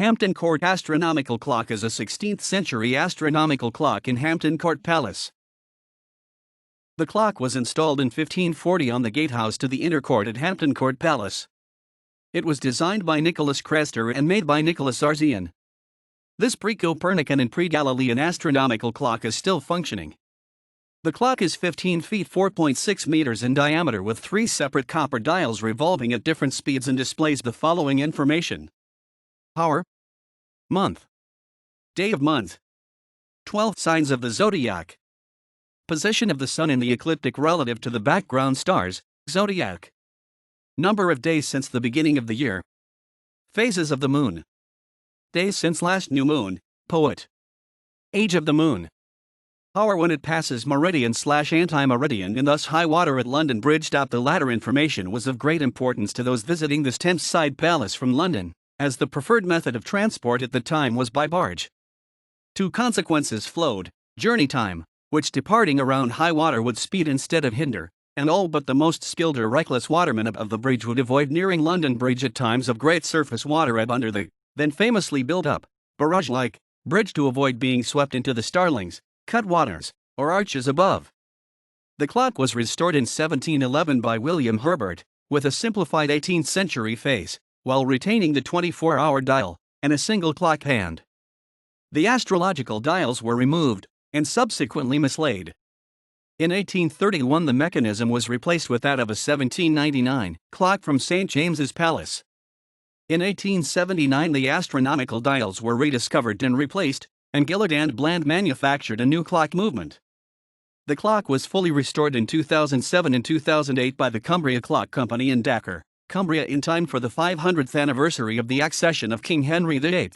Hampton Court Astronomical Clock is a 16th-century astronomical clock in Hampton Court Palace. The clock was installed in 1540 on the gatehouse to the inner court at Hampton Court Palace. It was designed by Nicholas Crester and made by Nicholas Arzian. This pre-Copernican and pre-Galilean astronomical clock is still functioning. The clock is 15 feet 4.6 meters in diameter with 3 separate copper dials revolving at different speeds and displays the following information: hour, month, day of month, 12 signs of the zodiac, position of the sun in the ecliptic relative to the background stars, zodiac, number of days since the beginning of the year, phases of the moon, days since last new moon, poet, age of the moon, hour when it passes meridian/anti-meridian and thus high water at London Bridge. The latter information was of great importance to those visiting this Thameside Palace from London, as the preferred method of transport at the time was by barge. Two consequences flowed: journey time, which departing around high water would speed instead of hinder, and all but the most skilled or reckless waterman of the bridge would avoid nearing London Bridge at times of great surface water ebb under the then famously built up, barrage-like, bridge to avoid being swept into the starlings, cutwaters, or arches above. The clock was restored in 1711 by William Herbert, with a simplified 18th-century face, while retaining the 24-hour dial and a single clock hand. The astrological dials were removed and subsequently mislaid. In 1831 the mechanism was replaced with that of a 1799 clock from St. James's Palace. In 1879 the astronomical dials were rediscovered and replaced, and Gillard and Bland manufactured a new clock movement. The clock was fully restored in 2007 and 2008 by the Cumbria Clock Company in Dakar, Cumbria, in time for the 500th anniversary of the accession of King Henry VIII.